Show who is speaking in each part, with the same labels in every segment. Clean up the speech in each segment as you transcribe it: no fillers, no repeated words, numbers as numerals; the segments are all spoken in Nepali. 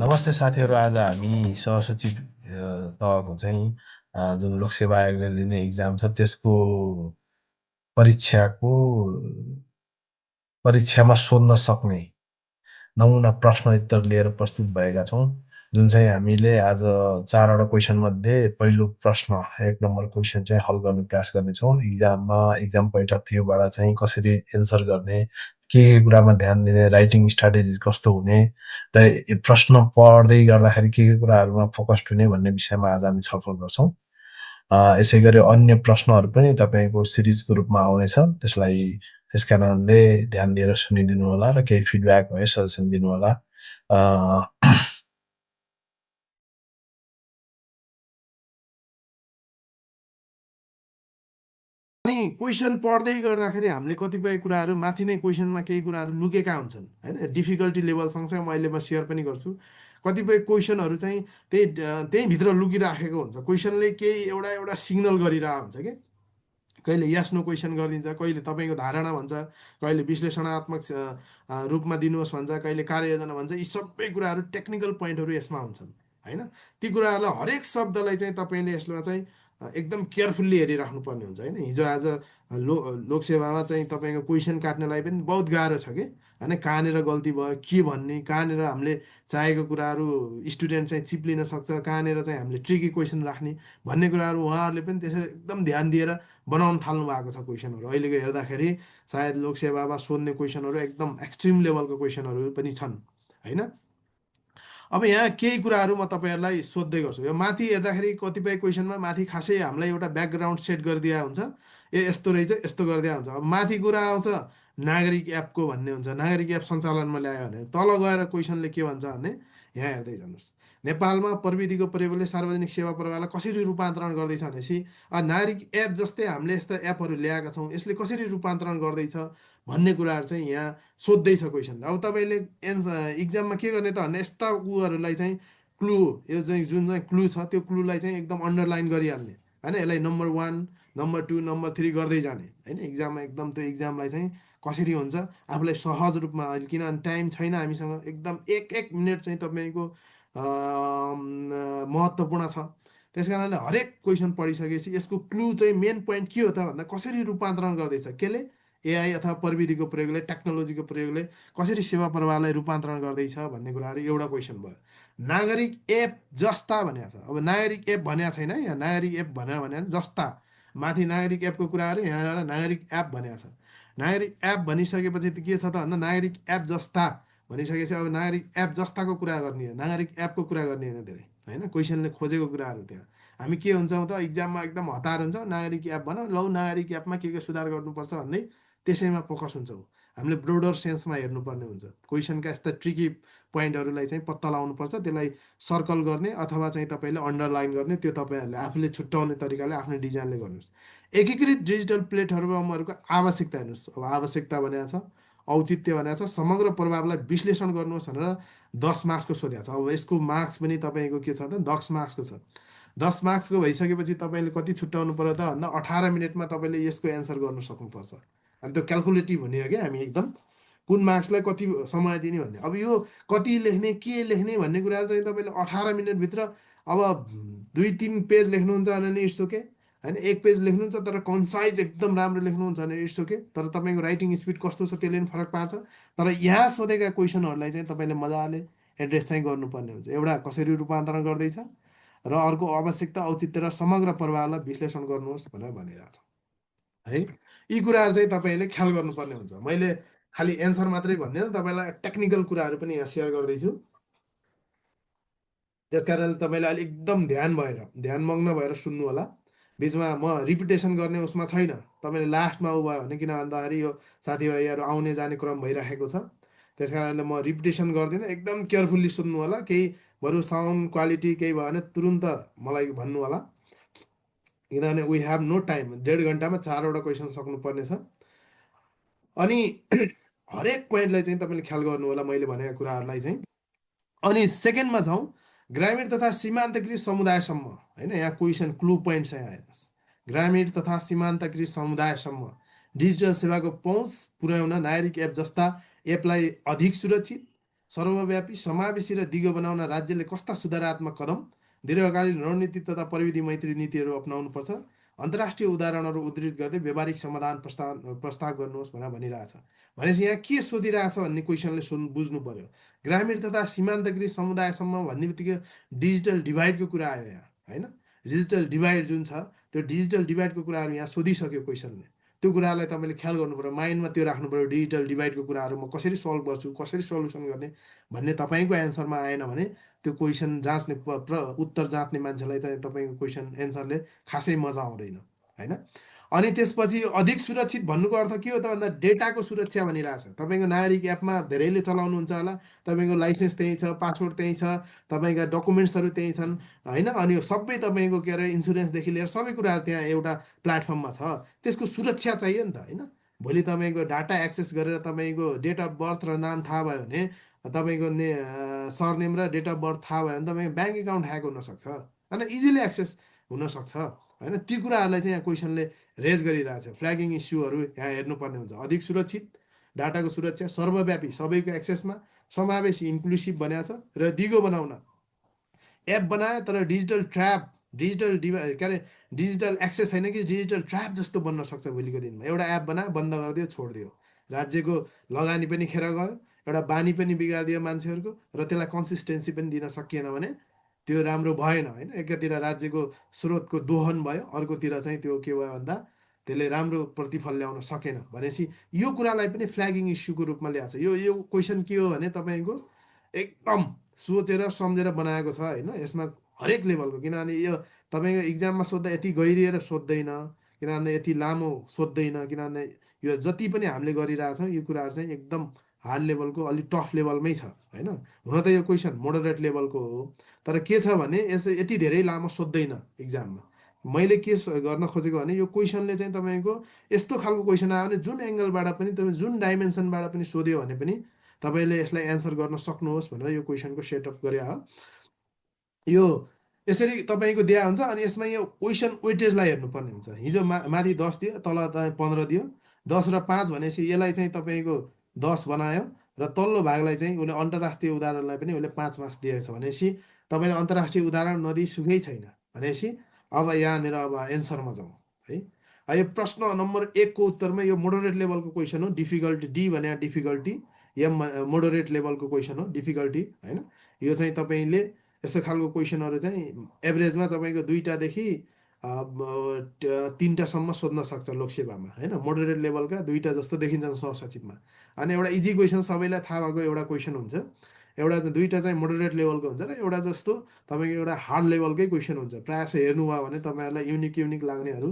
Speaker 1: नमस्ते साथीहरू। आज हामी सहसचिव तहको चाहिँ जुन लोकसेवा आयोगले लिने इक्जाम छ त्यसको परीक्षाको परीक्षामा सोध्न सक्ने नमुना प्रश्न उत्तर लिएर प्रस्तुत भएका छौँ। जुन चाहिँ हामीले आज 4 वटा क्वेसन मध्ये पहिलो प्रश्न 1 नम्बर क्वेसन चाहिँ हल गर्ने प्रयास गर्नेछौँ। इक्जाम पोइन्ट अफ भ्यूबाट चाहिँ कसरी एन्सर गर्ने, के कुरामा ध्यान दिने, राइटिङ स्ट्राटेजी कस्तो हुने र प्रश्न पढ्दै गर्दाखेरि के कुराहरूमा फोकस्ड हुने भन्ने विषयमा आज हामी छलफल गर्छौँ। यसै गरी अन्य प्रश्नहरू पनि तपाईँको सिरिजको रूपमा आउनेछ। त्यस कारणले ध्यान दिएर सुनिदिनु होला र केही फिडब्याक भए सजेसन दिनु होला।
Speaker 2: अनि क्वेसन पढ्दै गर्दाखेरि हामीले कतिपय कुराहरू माथि नै क्वेसनमा केही कुराहरू लुकेका हुन्छन् होइन। डिफिकल्टी लेभल सँगसँगै मैले म सेयर पनि गर्छु। कतिपय क्वेसनहरू चाहिँ त्यही भित्र लुकिराखेको हुन्छ। क्वेसनले केही एउटा सिग्नल गरिरहेको हुन्छ कि कहिले यस नो क्वेसन गरिदिन्छ, कहिले तपाईँको धारणा भन्छ, कहिले विश्लेषणात्मक रूपमा दिनुहोस् भन्छ, कहिले कार्ययोजना भन्छ। यी सबै कुराहरू टेक्निकल पोइन्टहरू यसमा हुन्छन् होइन। ती कुराहरूलाई हरेक शब्दलाई चाहिँ तपाईँले यसमा चाहिँ एकदम केयरफुल्ली हेरिराख्नुपर्ने हुन्छ होइन। हिजो आज लोकसेवामा चाहिँ तपाईँको क्वेसन काट्नलाई पनि बहुत गाह्रो छ कि होइन। कहाँनिर गल्ती भयो के भन्ने, कहाँनिर हामीले चाहेको कुराहरू स्टुडेन्ट चाहिँ चिप्लिन सक्छ, कहाँनिर चाहिँ हामीले ट्रिकी क्वेसन राख्ने भन्ने कुराहरू उहाँहरूले पनि त्यसरी एकदम ध्यान दिएर बनाउन थाल्नु भएको छ क्वेसनहरू। अहिलेको हेर्दाखेरि सायद लोकसेवामा सोध्ने क्वेसनहरू एकदम एक्सट्रिम लेभलको क्वेसनहरू पनि छन् होइन। अब यहाँ केही कुराहरू म तपाईँहरूलाई सोध्दै गर्छु। यो माथि हेर्दाखेरि कतिपय क्वेसनमा माथि खासै हामीलाई एउटा ब्याकग्राउन्ड सेट गरिदिया हुन्छ, यस्तो रहेछ यस्तो गरिदिया हुन्छ। अब माथि कुरा आउँछ नागरिक एपको भन्ने हुन्छ, नागरिक एप सञ्चालनमा ल्यायो भने तल गएर क्वेसनले के भन्छ भने यहाँ हेर्दै जानुहोस्, नेपालमा प्रविधिको प्रयोगले सार्वजनिक सेवा प्रवाहलाई कसरी रूपान्तरण गर्दैछ भनेपछि नागरिक एप जस्तै हामीले यस्ता एपहरू ल्याएका छौँ, यसले कसरी रूपान्तरण गर्दैछ भन्ने कुराहरू चाहिँ यहाँ सोध्दैछ क्वेसन। अब तपाईँले इक्जाममा के गर्ने त भन्दा यस्ता कुराहरूलाई चाहिँ क्लु, यो चाहिँ जुन चाहिँ क्लु छ त्यो क्लुलाई चाहिँ एकदम अन्डरलाइन गरिहाल्ने होइन। यसलाई नम्बर 1 नम्बर 2 नम्बर 3 गर्दै जाने होइन। इक्जाममा एकदम त्यो इक्जामलाई चाहिँ कसरी हुन्छ आफूलाई सहज रूपमा, अहिले किनभने टाइम छैन हामीसँग, एकदम एक एक मिनट चाहिँ तपाईँको महत्त्वपूर्ण छ। त्यस कारणले हरेक क्वेसन पढिसकेपछि यसको क्लु चाहिँ मेन पोइन्ट के हो त भन्दा कसरी रूपान्तरण गर्दैछ, केले एआई अथवा प्रविधिको प्रयोगले, टेक्नोलोजीको प्रयोगले कसरी सेवा प्रवाहलाई रूपान्तरण गर्दैछ भन्ने कुराहरू एउटा क्वेसन भयो। नागरिक एप जस्ता भनेको छ। अब नागरिक एप भनेको छैन, यहाँ नागरिक एप भने जस्ता, माथि नागरिक एपको कुराहरू, यहाँ आएर नागरिक एप भनेको छ। नागरिक एप भनिसकेपछि त के छ त भन्दा नागरिक एप जस्ता भनिसकेपछि अब नागरिक एप जस्ताको कुरा गर्ने, नागरिक एपको कुरा गर्ने होइन धेरै होइन। क्वेसनले खोजेको कुराहरू त्यहाँ हामी के हुन्छौँ त इक्जाममा एकदम हतार हुन्छ, नागरिक एप भनौँ, लौ नागरिक एपमा के सुधार गर्नुपर्छ भन्दै त्यसैमा फोकस हुन्छौँ। हामीले ब्रोडर सेन्समा हेर्नुपर्ने हुन्छ। क्वेसनका यस्ता ट्रिकी पोइन्टहरूलाई चाहिँ पत्ता लगाउनुपर्छ, त्यसलाई सर्कल गर्ने अथवा चाहिँ तपाईँले अन्डरलाइन गर्ने, त्यो तपाईँहरूले आफूले छुट्याउने तरिकाले आफ्नो डिजाइनले गर्नुहोस्। एकीकृत डिजिटल प्लेटफर्महरूको आवश्यकता हेर्नुहोस्। अब आवश्यकता भनेको छ, औचित्य भनेको छ, समग्र प्रभावलाई विश्लेषण गर्नुहोस् भनेर 10 मार्क्सको सोधेको छ। अब यसको मार्क्स पनि तपाईँको के छ त 10 मार्क्सको छ। 10 मार्क्सको भइसकेपछि तपाईँले कति छुट्याउनु पर्यो त भन्दा 18 मिनटमा तपाईँले यसको एन्सर गर्नु सक्नुपर्छ। अनि त्यो क्यालकुलेटिभ हुने हो क्या, हामी एकदम कुन मार्क्सलाई कति समय दिने भन्ने। अब यो कति लेख्ने के लेख्ने भन्ने कुराहरू चाहिँ तपाईँले 18 मिनटभित्र, अब 2-3 पेज लेख्नुहुन्छ भने इट्स ओके होइन, 1 पेज लेख्नुहुन्छ तर कन्साइज एकदम राम्रो लेख्नुहुन्छ भने इट्स ओके, तर तपाईँको राइटिङ स्पिड कस्तो छ त्यसले पनि फरक पार्छ। तर यहाँ सोधेका क्वेसनहरूलाई चाहिँ तपाईँले मजाले एड्रेस चाहिँ गर्नुपर्ने हुन्छ। एउटा कसरी रूपान्तरण गर्दैछ र अर्को आवश्यकता, औचित्य र समग्र प्रभावलाई विश्लेषण गर्नुहोस् भनेर भनिरहेको छ है। यी कुराहरू चाहिँ तपाईँले ख्याल गर्नुपर्ने हुन्छ। मैले खालि एन्सर मात्रै भन्दिनँ, तपाईँलाई टेक्निकल कुराहरू पनि यहाँ सेयर गर्दैछु। त्यस कारणले तपाईँले अहिले एकदम ध्यानमग्न भएर सुन्नु होला। बिचमा म रिपिटेसन गर्ने उसमा छैन, तपाईँले लास्टमा उ भयो भने, किन भन्दाखेरि यो साथीभाइहरू आउने जाने क्रम भइराखेको छ। त्यस कारणले म रिपिटेसन गर्दिनँ, एकदम केयरफुल्ली सुन्नु होला। केही बरु साउन्ड क्वालिटी केही भयो भने तुरुन्त मलाई भन्नु होला, किनभने वी हेभ नो टाइम। 1.5 घन्टामा 4वटा क्वेसन सक्नुपर्ने छ। अनि हरेक पोइन्टलाई चाहिँ तपाईँले ख्याल गर्नु होला मैले भनेका कुराहरूलाई चाहिँ। अनि सेकेन्डमा जाउँ, ग्रामीण तथा सीमान्तकृत समुदायसम्म होइन। यहाँ क्वेसन क्लु पोइन्ट छ, यहाँ हेर्नुहोस्। ग्रामीण तथा सीमान्तकृत समुदायसम्म डिजिटल सेवाको पहुँच पुर्याउन नागरिक एप जस्ता एपलाई अधिक सुरक्षित सर्वव्यापी समावेशी र दिगो बनाउन राज्यले कस्ता सुधारात्मक कदम दीर्घकालीन रणनीति तथा प्रविधि मैत्री नीतिहरू अप्नाउनुपर्छ, अन्तर्राष्ट्रिय उदाहरणहरू उद्धृत गर्दै व्यावहारिक समाधान प्रस्ताव गर्नुहोस् भनेर भनिरहेछ। भनेपछि यहाँ के सोधिरहेछ भन्ने क्वेसनले बुझ्नु पर्यो। ग्रामीण तथा सीमान्तकृत समुदायसम्म भन्ने बित्तिकै डिजिटल डिभाइडको कुरा आयो यहाँ, होइन? डिजिटल डिभाइड जुन छ त्यो डिजिटल डिभाइडको कुराहरू यहाँ सोधिसक्यो क्वेसनले। त्यो कुरालाई तपाईँले ख्याल गर्नु पऱ्यो, माइन्डमा त्यो राख्नु पऱ्यो। डिजिटल डिभाइडको कुराहरू म कसरी सल्भ गर्छु, कसरी सल्युसन गर्ने भन्ने तपाईँको एन्सरमा आएन भने त्यो क्वेसन जाँच्ने उत्तर जाँच्ने मान्छेलाई त तपाईँको क्वेसन एन्सरले खासै मजा आउँदैन, होइन? अनि त्यसपछि अधिक सुरक्षित भन्नुको अर्थ के हो त भन्दा डेटाको सुरक्षा भनिरहेछ। तपाईँको नागरिक एपमा धेरैले चलाउनुहुन्छ होला, तपाईँको लाइसेन्स त्यहीँ छ, पासवर्ड त्यहीँ छ, तपाईँका डकुमेन्ट्सहरू त्यहीँ छन्, होइन? अनि सबै तपाईँको के अरे इन्सुरेन्सदेखि लिएर सबै कुराहरू त्यहाँ एउटा प्लेटफर्ममा छ। त्यसको सुरक्षा चाहियो नि त, होइन? भोलि तपाईँको डाटा एक्सेस गरेर तपाईँको डेट अफ बर्थ र नाम थाहा भयो भने, तपाईँको सरनेम र डेट अफ बर्थ थाहा भयो भने तपाईँको ब्याङ्क एकाउन्ट ह्याक हुनसक्छ, होइन? इजिली एक्सेस हुनसक्छ, होइन? ती कुराहरूलाई चाहिँ यहाँ क्वेसनले रेज गरिरहेछ। फ्ल्यागिङ इस्युहरू यहाँ हेर्नुपर्ने हुन्छ। अधिक सुरक्षित, डाटाको सुरक्षा, सर्वव्यापी, सबैको एक्सेसमा, समावेशी, इन्क्लुसिभ भनेको छ, र दिगो बनाउन एप बनायो तर डिजिटल के अरे डिजिटल एक्सेस छैन कि डिजिटल ट्र्याप जस्तो बन्न सक्छ भोलिको दिनमा। एउटा एप बनायो, बन्द गरिदियो, छोडिदियो, राज्यको लगानी पनि खेर गयो, एउटा बानी पनि बिगारिदियो मान्छेहरूको, र त्यसलाई कन्सिस्टेन्सी पनि दिन सकिएन भने त्यो राम्रो भएन, होइन? एकातिर राज्यको स्रोतको दोहन भयो, अर्कोतिर चाहिँ त्यो के भयो भन्दा त्यसले राम्रो प्रतिफल ल्याउन सकेन। भनेपछि यो कुरालाई पनि फ्ल्यागिङ इस्युको रूपमा ल्याएको छ। यो क्वेसन के हो भने तपाईँको एकदम सोचेर सम्झेर बनाएको छ, होइन? यसमा हरेक लेभलको, किनभने यो तपाईँको इक्जाममा सोद्धा यति गहिरिएर सोध्दैन, किनभने यति लामो सोध्दैन, किनभने यो जति पनि हामीले गरिरहेछौँ यो कुराहरू चाहिँ एकदम हार्ड लेभलको, अलिक टफ लेभलमै छ, होइन? हुन त यो क्वेसन मोडरेट लेभलको हो, तर के छ भने यसो यति धेरै लामो सोध्दैन इक्जाममा। मैले के गर्न खोजेको भने यो क्वेसनले चाहिँ तपाईँको यस्तो खालको क्वेसन आयो भने जुन एङ्गलबाट पनि, तपाईँ जुन डाइमेन्सनबाट पनि सोध्यो भने पनि तपाईँले यसलाई एन्सर गर्न सक्नुहोस् भनेर यो क्वेसनको सेटअप गरे हो। यो यसरी तपाईँको दिया हुन्छ। अनि यसमा यो क्वेसन वेटेजलाई हेर्नुपर्ने हुन्छ। हिजो माथि 10 दियो, तल 15 दियो। 10 र 5 भनेपछि यसलाई चाहिँ तपाईँको 10 बनायो, र तल्लो भागलाई चाहिँ उसले अन्तर्राष्ट्रिय उदाहरणलाई पनि उसले 5 मार्क्स दिएको छ। भनेपछि तपाईँले अन्तर्राष्ट्रिय उदाहरण नदिइसुकै छैन। भनेपछि अब यहाँनिर अब एन्सरमा जाउँ, है? यो प्रश्न नम्बर 1 को उत्तरमा यो मोडरेट लेभलको क्वेसन हो। डिफिकल्टी, डी भने डिफिकल्टी, एम मोडरेट लेभलको क्वेसन हो, डिफिकल्टी, होइन? यो चाहिँ तपाईँले यस्तो खालको क्वेसनहरू चाहिँ एभरेजमा तपाईँको 2टादेखि 3टासम्म सोध्न सक्छ लोकसेवामा, होइन? मोडरेट लेभलका 2टा जस्तो देखिन्छन् सहसचिवमा। अनि एउटा इजी क्वेसन सबैलाई थाहा भएको एउटा क्वेसन हुन्छ, एउटा चाहिँ 2टा चाहिँ मोडरेट लेभलको हुन्छ, र एउटा जस्तो तपाईँको एउटा हार्ड लेभलकै क्वेसन हुन्छ। प्रायः जस्तो हेर्नुभयो भने तपाईँहरूलाई युनिक लाग्नेहरू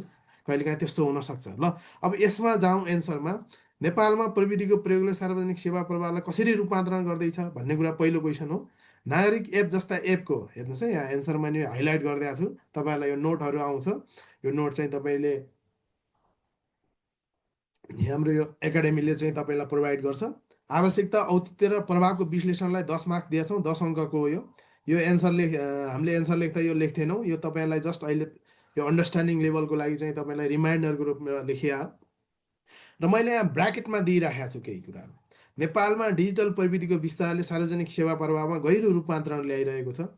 Speaker 2: कहिलेकाहीँ त्यस्तो हुनसक्छ। ल, अब यसमा जाउँ एन्सरमा। नेपालमा प्रविधिको प्रयोगले सार्वजनिक सेवा प्रवाहलाई कसरी रूपान्तरण गर्दैछ भन्ने कुरा पहिलो क्वेसन हो। नागरिक एप जस्ता एपको हेर्नुहोस् है, यहाँ एन्सर मैले हाइलाइट गरिदिएको छु, तपाईँहरूलाई यो नोटहरू आउँछ। यो नोट चाहिँ तपाईँले हाम्रो यो एकाडेमीले चाहिँ तपाईँलाई प्रोभाइड गर्छ। आवश्यकता, औचित्य र प्रभावको विश्लेषणलाई 10 मार्क्स दिएछौँ, 10 अङ्कको हो यो एन्सर हामीले एन्सर लेख्दा यो लेख्थेनौँ, यो तपाईँलाई जस्ट अहिले यो अन्डरस्ट्यान्डिङ लेभलको लागि चाहिँ तपाईँलाई रिमाइन्डरको रूपमा लेखिया। र मैले यहाँ ब्राकेटमा दिइराखेको छु केही कुराहरू। नेपालमा डिजिटल प्रविधिको विस्तारले सार्वजनिक सेवा प्रवाहमा गहिरो रूपान्तरण ल्याइरहेको छ।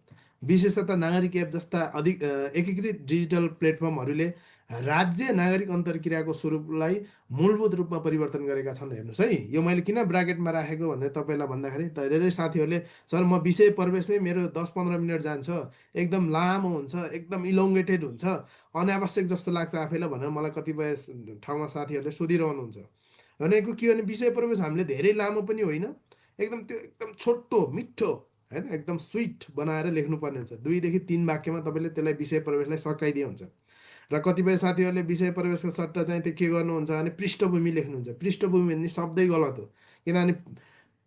Speaker 2: विशेषतः नागरिक एप जस्ता अधिक एकीकृत डिजिटल प्लेटफर्महरूले राज्य नागरिक अन्तर्क्रियाको स्वरूपलाई मूलभूत रूपमा परिवर्तन गरेका छन्। हेर्नुहोस् है, यो मैले किन ब्राकेटमा राखेको भनेर तपाईँलाई भन्दाखेरि धेरै साथीहरूले सर म विषय प्रवेशमै मेरो 10-15 मिनट जान्छ, एकदम लामो हुन्छ, एकदम इलोङ्गेटेड हुन्छ, अनावश्यक जस्तो लाग्छ आफैलाई भनेर मलाई कतिपय ठाउँमा साथीहरूले सोधिरहनुहुन्छ। भनेको के भने विषय प्रवेश हामीले धेरै लामो पनि होइन, एकदम त्यो एकदम छोटो मिठो, होइन, एकदम स्विट बनाएर लेख्नुपर्ने हुन्छ। 2देखि 3 वाक्यमा तपाईँले त्यसलाई विषय प्रवेशलाई सकाइदिए हुन्छ। र कतिपय साथीहरूले विषय प्रवेशको सट्टा चाहिँ त्यो के गर्नुहुन्छ भने पृष्ठभूमि लेख्नुहुन्छ। पृष्ठभूमि भन्ने शब्दै गलत हो, किनभने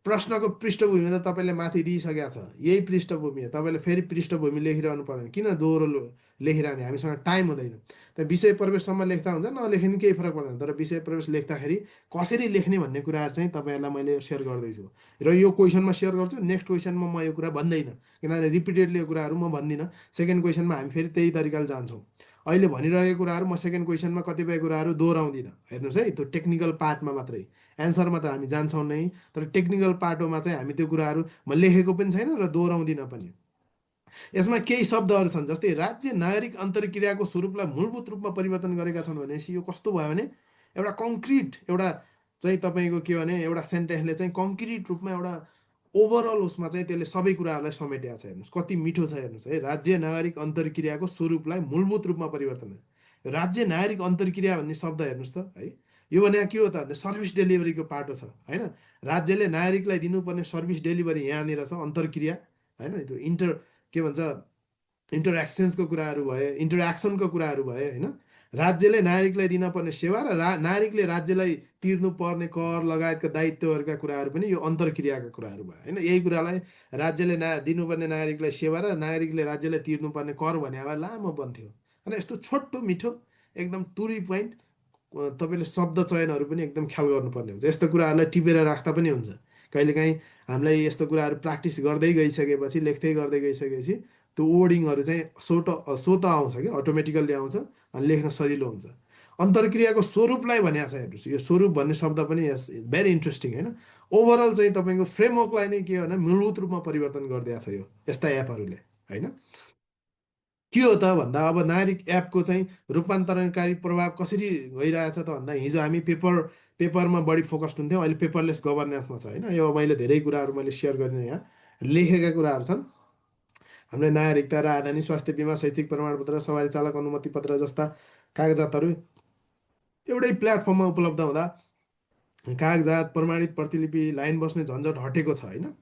Speaker 2: प्रश्नको पृष्ठभूमि त तपाईँले माथि दिइसकेको छ, यही पृष्ठभूमि हो। तपाईँले फेरि पृष्ठभूमि लेखिरहनु पर्दैन, किन दोहोरो लेखिरहने, हामीसँग टाइम हुँदैन। त विषय प्रवेशसम्म लेख्दा हुन्छ, नलेखे नि केही फरक पर्दैन, तर विषय प्रवेश लेख्दाखेरि कसरी लेख्ने भन्ने कुराहरू चाहिँ तपाईँहरूलाई मैले सेयर गर्दैछु। र यो क्वेसनमा सेयर गर्छु, नेक्स्ट क्वेसनमा म यो कुरा भन्दैन, किनभने रिपिटेडली यो कुराहरू म भन्दिनँ। सेकेन्ड क्वेसनमा हामी फेरि त्यही तरिकाले जान्छौँ। अहिले भनिरहेको कुराहरू म सेकेन्ड क्वेसनमा कतिपय कुराहरू दोहोऱ्याउँदिनँ। हेर्नुहोस् है, त्यो टेक्निकल पार्टमा मात्रै, एन्सरमा त हामी जान्छौँ नै, तर टेक्निकल पार्टमा चाहिँ हामी त्यो कुराहरू म लेखेको पनि छैन र दोहोऱ्याउँदिनँ पनि। यसमा केही शब्दहरू छन्, जस्तै राज्य नागरिक अन्तर्क्रियाको स्वरूपलाई मूलभूत रूपमा परिवर्तन गरेका छन् भनेपछि यो कस्तो भयो भने एउटा कङ्क्रिट, एउटा चाहिँ तपाईँको के भने एउटा सेन्टेन्सले चाहिँ कङ्क्रिट रूपमा एउटा ओभरअल उसमा चाहिँ त्यसले सबै कुराहरूलाई समेटेको छ। हेर्नुहोस् कति मिठो छ, हेर्नुहोस् है, राज्य नागरिक अन्तर्क्रियाको स्वरूपलाई मूलभूत रूपमा परिवर्तन। राज्य नागरिक अन्तर्क्रिया भन्ने शब्द हेर्नुहोस् त है, यो भने के हो त भने सर्भिस डेलिभरीको पाटो छ होइन। राज्यले नागरिकलाई दिनुपर्ने सर्भिस डेलिभरी यहाँनिर छ, अन्तर्क्रिया होइन। त्यो के भन्छ इन्टरेक्सन्सको कुराहरू भए, इन्टरेक्सनको कुराहरू भए होइन। राज्यले नागरिकलाई दिनपर्ने सेवा र नागरिकले राज्यलाई तिर्नुपर्ने कर लगायतका दायित्वहरूका कुराहरू पनि यो अन्तर्क्रियाका कुराहरू भयो होइन। यही कुरालाई राज्यले दिनुपर्ने नागरिकलाई सेवा र नागरिकले राज्यलाई तिर्नुपर्ने कर भने भए लामो बन्थ्यो होइन। यस्तो छोटो मिठो एकदम टु द पोइन्ट, तपाईँले शब्द चयनहरू पनि एकदम ख्याल गर्नुपर्ने हुन्छ। यस्तो कुराहरूलाई टिपेर राख्दा पनि हुन्छ। कहिलेकाहीँ हामीलाई यस्तो कुराहरू प्र्याक्टिस गर्दै गइसकेपछि, लेख्दै गर्दै गइसकेपछि त्यो वर्डिङहरू चाहिँ स्वत आउँछ कि अटोमेटिकल्ली आउँछ, अनि लेख्न सजिलो हुन्छ। अन्तर्क्रियाको स्वरूपलाई भनेको छ, हेर्नुहोस् यो स्वरूप भन्ने शब्द पनि यस भेरी इन्ट्रेस्टिङ होइन। ओभरअल चाहिँ तपाईँको फ्रेमवर्कलाई नै के भने मूलभूत रूपमा परिवर्तन गरिदिएको छ यो यस्ता एपहरूले होइन। के हो त भन्दा अब नागरिक एपको चाहिँ रूपान्तरणकारी प्रभाव कसरी गइरहेछ त भन्दा, हिजो हामी पेपरमा बढी फोकस्ड हुन्थ्यौँ, अहिले पेपरलेस गभर्नेन्समा छ होइन। यो मैले धेरै कुराहरू मैले सेयर गरिने यहाँ लेखेका कुराहरू छन्। हामीले नागरिकता, राजधानी, स्वास्थ्य बिमा, शैक्षिक प्रमाणपत्र, सवारी चालक अनुमति पत्र जस्ता कागजातहरू एउटै प्लेटफर्ममा उपलब्ध हुँदा कागजात, प्रमाणित प्रतिलिपि, लाइन बस्ने झन्झट हटेको छ होइन।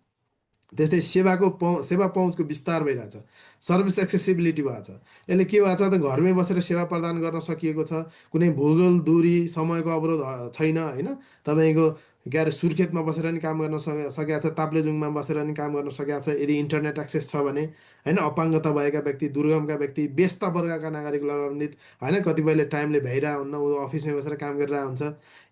Speaker 2: त्यस्तै सेवा पहुँचको विस्तार भइरहेछ, सर्भिस एक्सेसिबिलिटी भएको छ। यसले के भएको छ त, घरमै बसेर सेवा प्रदान गर्न सकिएको छ, कुनै भूगोल दूरी समयको अवरोध छैन होइन। तपाईँको के अरे सुर्खेतमा बसेर नि काम गर्न सकिएको छ, ताप्लेजुङमा बसेर नि काम गर्न सकिएको छ, यदि इन्टरनेट एक्सेस छ भने होइन। अपाङ्गता भएका व्यक्ति, दुर्गमका व्यक्ति, व्यस्त वर्गका नागरिक लगायत होइन, कतिपयले टाइमले भ्याइरहेको हुन्न, ऊ अफिसमै बसेर काम गरिरहेको हुन्छ।